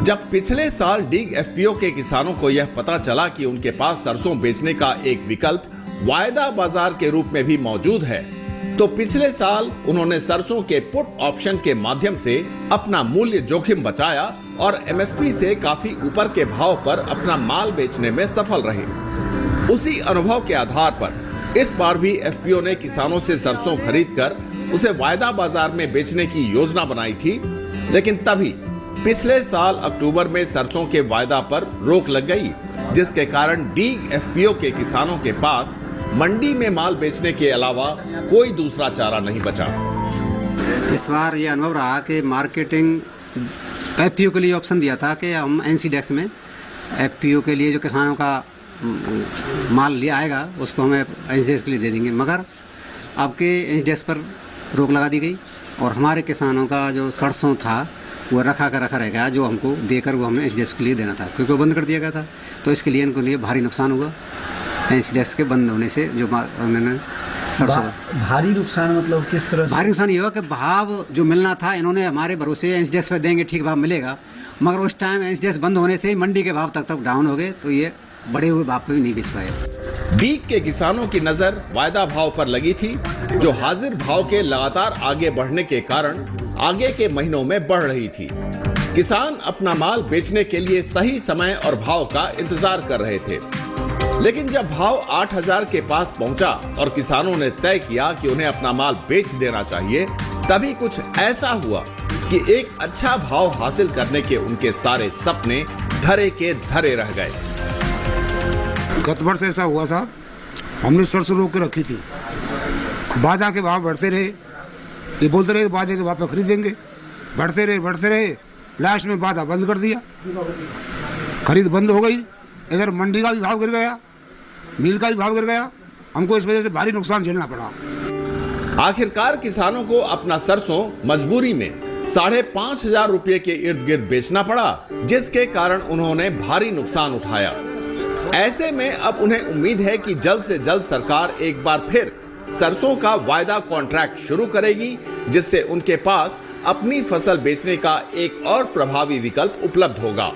जब पिछले साल डीग एफपीओ के किसानों को यह पता चला कि उनके पास सरसों बेचने का एक विकल्प वायदा बाजार के रूप में भी मौजूद है, तो पिछले साल उन्होंने सरसों के पुट ऑप्शन के माध्यम से अपना मूल्य जोखिम बचाया और एमएसपी से काफी ऊपर के भाव पर अपना माल बेचने में सफल रहे। उसी अनुभव के आधार पर इस बार भी एफपीओ ने किसानों से सरसों खरीदकर उसे वायदा बाजार में बेचने की योजना बनाई थी, लेकिन तभी पिछले साल अक्टूबर में सरसों के वायदा पर रोक लग गई, जिसके कारण डीग एफपीओ के किसानों के पास मंडी में माल बेचने के अलावा कोई दूसरा चारा नहीं बचा। इस बार ये अनुभव रहा कि मार्केटिंग एफपीओ के लिए ऑप्शन दिया था कि हम एनसीडेक्स में एफपीओ के लिए जो किसानों का माल लिया आएगा उसको हमें एनसीडेक्स के लिए दे देंगे, मगर अब के एनसीडेक्स पर रोक लगा दी गई और हमारे किसानों का जो सरसों था वो रखा रह गया, जो हमको देकर वो हमें एनसीडेक्स के लिए देना था, क्योंकि वो बंद कर दिया गया था। तो इसके लिए इनको लिए भारी नुकसान हुआ एनसीडेक्स के बंद होने से। जो उन्होंने सरसों भारी नुकसान मतलब किस तरह से? भारी नुकसान ये हुआ कि भाव जो मिलना था इन्होंने हमारे भरोसे एनसीडेक्स पर देंगे, ठीक भाव मिलेगा, मगर उस टाइम एनसीडेक्स बंद होने से ही मंडी के भाव तक डाउन हो गए, तो ये बढ़े हुए भाव पे भी नहीं बेच पाए। डीग के किसानों की नजर वायदा भाव पर लगी थी, जो हाजिर भाव के लगातार आगे बढ़ने के कारण आगे के महीनों में बढ़ रही थी। किसान अपना माल बेचने के लिए सही समय और भाव का इंतजार कर रहे थे, लेकिन जब भाव 8,000 के पास पहुंचा और किसानों ने तय किया कि उन्हें अपना माल बेच देना चाहिए, तभी कुछ ऐसा हुआ कि एक अच्छा भाव हासिल करने के उनके सारे सपने धरे के धरे रह गए। गत वर्ष ऐसा हुआ साहब, हमने सरसों रोक के रखी थी, बादा के भाव बढ़ते रहे, ये बोलते रहे बादे के भाव पे खरीदेंगे, बढ़ते रहे, लास्ट में बादा बंद कर दिया, खरीद बंद हो गई, इधर मंडी का भी भाव गिर गया, मिल का भी भाव गिर गया, हमको इस वजह से भारी नुकसान झेलना पड़ा। आखिरकार किसानों को अपना सरसों मजबूरी में 5,500 रुपये के इर्द गिर्द बेचना पड़ा, जिसके कारण उन्होंने भारी नुकसान उठाया। ऐसे में अब उन्हें उम्मीद है कि जल्द से जल्द सरकार एक बार फिर सरसों का वायदा कॉन्ट्रैक्ट शुरू करेगी, जिससे उनके पास अपनी फसल बेचने का एक और प्रभावी विकल्प उपलब्ध होगा।